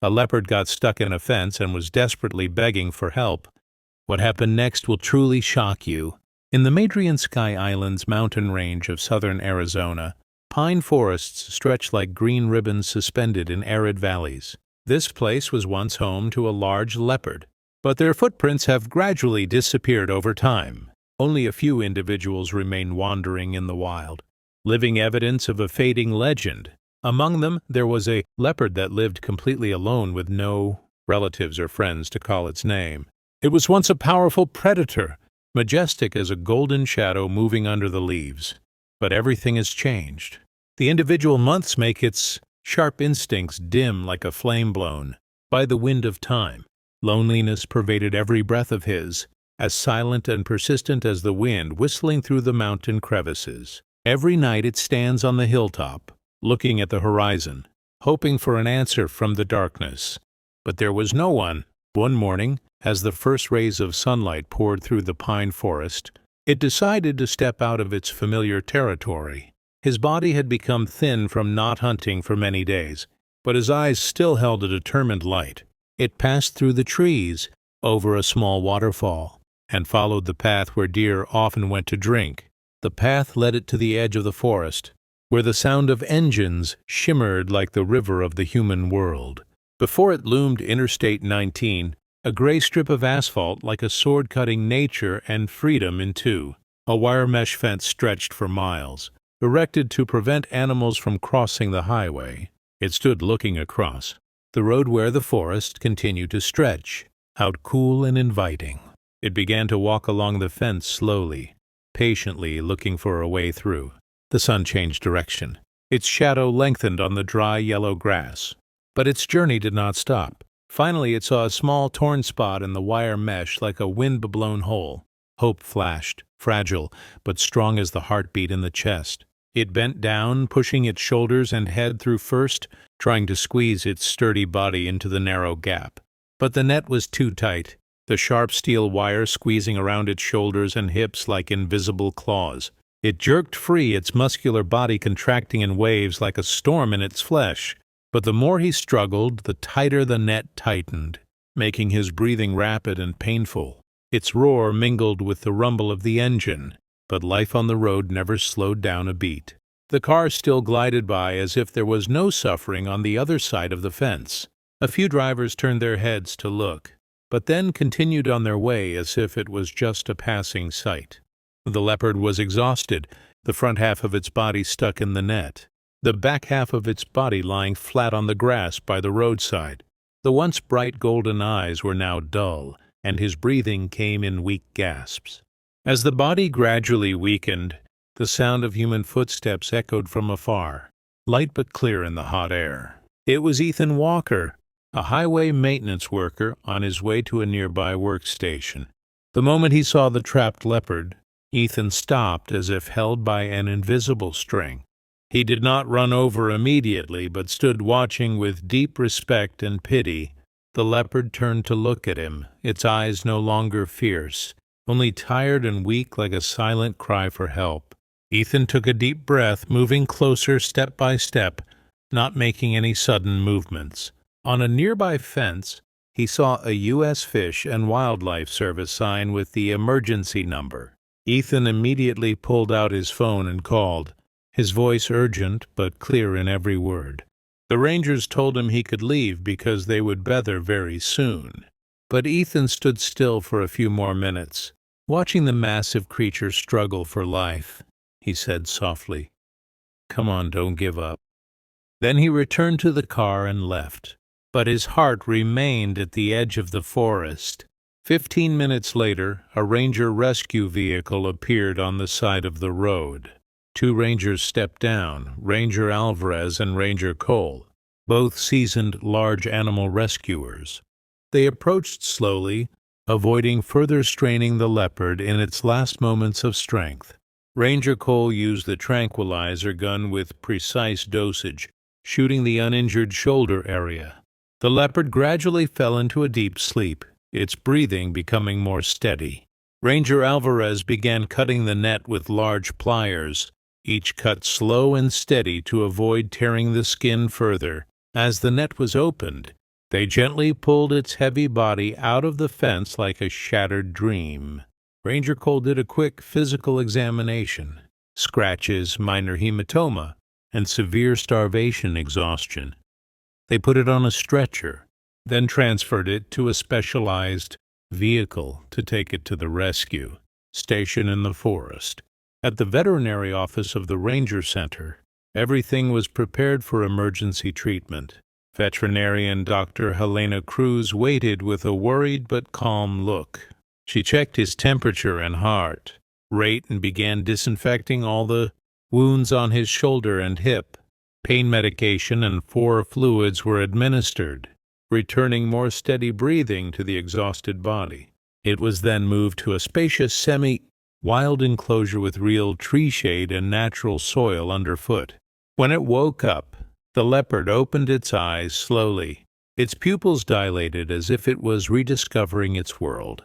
A leopard got stuck in a fence and was desperately begging for help. What happened next will truly shock you. In the Madrian Sky Islands mountain range of southern Arizona, pine forests stretch like green ribbons suspended in arid valleys. This place was once home to a large leopard, but their footprints have gradually disappeared over time. Only a few individuals remain wandering in the wild, living evidence of a fading legend. Among them, there was a leopard that lived completely alone with no relatives or friends to call its name. It was once a powerful predator, majestic as a golden shadow moving under the leaves. But everything has changed. The individual months make its sharp instincts dim like a flame blown by the wind of time. Loneliness pervaded every breath of his, as silent and persistent as the wind whistling through the mountain crevices. Every night it stands on the hilltop, looking at the horizon, hoping for an answer from the darkness. But there was no one. One morning, as the first rays of sunlight poured through the pine forest, it decided to step out of its familiar territory. His body had become thin from not hunting for many days, but his eyes still held a determined light. It passed through the trees, over a small waterfall, and followed the path where deer often went to drink. The path led it to the edge of the forest, where the sound of engines shimmered like the river of the human world. Before it loomed Interstate 19, a gray strip of asphalt like a sword cutting nature and freedom in two. A wire mesh fence stretched for miles, erected to prevent animals from crossing the highway. It stood looking across the road where the forest continued to stretch, out cool and inviting. It began to walk along the fence slowly, patiently looking for a way through. The sun changed direction. Its shadow lengthened on the dry yellow grass. But its journey did not stop. Finally, it saw a small torn spot in the wire mesh like a wind-blown hole. Hope flashed, fragile, but strong as the heartbeat in the chest. It bent down, pushing its shoulders and head through first, trying to squeeze its sturdy body into the narrow gap. But the net was too tight, the sharp steel wire squeezing around its shoulders and hips like invisible claws. It jerked free, its muscular body contracting in waves like a storm in its flesh. But the more he struggled, the tighter the net tightened, making his breathing rapid and painful. Its roar mingled with the rumble of the engine, but life on the road never slowed down a beat. The car still glided by as if there was no suffering on the other side of the fence. A few drivers turned their heads to look, but then continued on their way as if it was just a passing sight. The leopard was exhausted, the front half of its body stuck in the net, the back half of its body lying flat on the grass by the roadside. The once bright golden eyes were now dull, and his breathing came in weak gasps. As the body gradually weakened, the sound of human footsteps echoed from afar, light but clear in the hot air. It was Ethan Walker, a highway maintenance worker on his way to a nearby workstation. The moment he saw the trapped leopard, Ethan stopped as if held by an invisible string. He did not run over immediately, but stood watching with deep respect and pity. The leopard turned to look at him, its eyes no longer fierce, only tired and weak like a silent cry for help. Ethan took a deep breath, moving closer step by step, not making any sudden movements. On a nearby fence, he saw a U.S. Fish and Wildlife Service sign with the emergency number. Ethan immediately pulled out his phone and called, his voice urgent but clear in every word. The rangers told him he could leave because they would be there very soon. But Ethan stood still for a few more minutes, watching the massive creature struggle for life. He said softly, "Come on, don't give up." Then he returned to the car and left. But his heart remained at the edge of the forest. 15 minutes later, a ranger rescue vehicle appeared on the side of the road. 2 rangers stepped down, Ranger Alvarez and Ranger Cole, both seasoned large animal rescuers. They approached slowly, avoiding further straining the leopard in its last moments of strength. Ranger Cole used the tranquilizer gun with precise dosage, shooting the uninjured shoulder area. The leopard gradually fell into a deep sleep, its breathing becoming more steady. Ranger Alvarez began cutting the net with large pliers, each cut slow and steady to avoid tearing the skin further. As the net was opened, They gently pulled its heavy body out of the fence like a shattered dream. Ranger Cole did a quick physical examination. Scratches, minor hematoma, and severe starvation exhaustion. They put it on a stretcher, then transferred it to a specialized vehicle to take it to the rescue station in the forest. At the veterinary office of the Ranger Center, everything was prepared for emergency treatment. Veterinarian Dr. Helena Cruz waited with a worried but calm look. She checked his temperature and heart rate and began disinfecting all the wounds on his shoulder and hip. Pain medication and 4 fluids were administered, returning more steady breathing to the exhausted body. It was then moved to a spacious semi-wild enclosure with real tree shade and natural soil underfoot. When it woke up, the leopard opened its eyes slowly. Its pupils dilated as if it was rediscovering its world.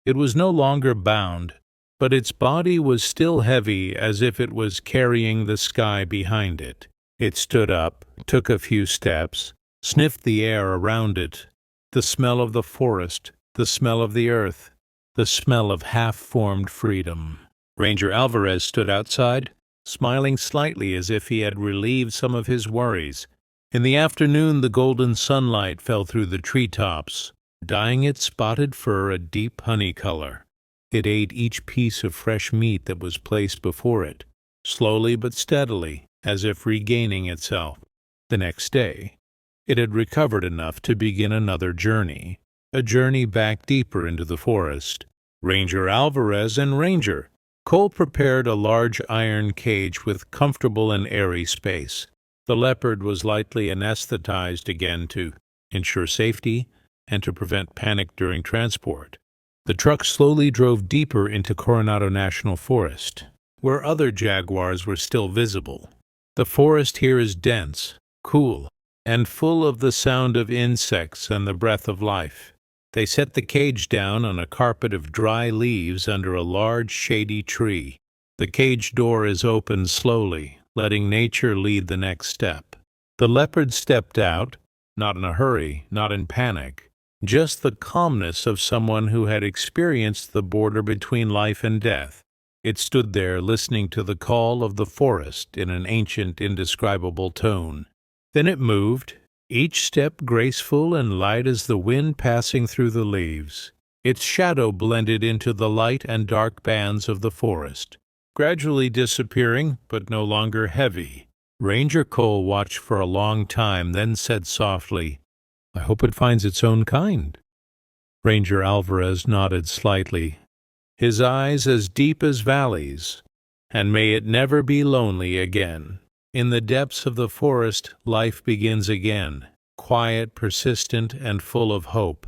It was no longer bound, but its body was still heavy as if it was carrying the sky behind it. It stood up, took a few steps, sniffed the air around it, the smell of the forest, the smell of the earth, the smell of half-formed freedom. Ranger Alvarez stood outside, smiling slightly as if he had relieved some of his worries. In the afternoon, the golden sunlight fell through the treetops, dyeing its spotted fur a deep honey color. It ate each piece of fresh meat that was placed before it, slowly but steadily, as if regaining itself. The next day, it had recovered enough to begin another journey, a journey back deeper into the forest. Ranger Alvarez and Ranger Cole prepared a large iron cage with comfortable and airy space. The leopard was lightly anesthetized again to ensure safety and to prevent panic during transport. The truck slowly drove deeper into Coronado National Forest, where other jaguars were still visible. The forest here is dense, cool, and full of the sound of insects and the breath of life. They set the cage down on a carpet of dry leaves under a large shady tree. The cage door is opened slowly, letting nature lead the next step. The leopard stepped out, not in a hurry, not in panic, just the calmness of someone who had experienced the border between life and death. It stood there listening to the call of the forest in an ancient, indescribable tone. Then it moved, each step graceful and light as the wind passing through the leaves. Its shadow blended into the light and dark bands of the forest, gradually disappearing, but no longer heavy. Ranger Cole watched for a long time, then said softly, "I hope it finds its own kind." Ranger Alvarez nodded slightly, his eyes as deep as valleys. "And may it never be lonely again." In the depths of the forest, life begins again, quiet, persistent, and full of hope.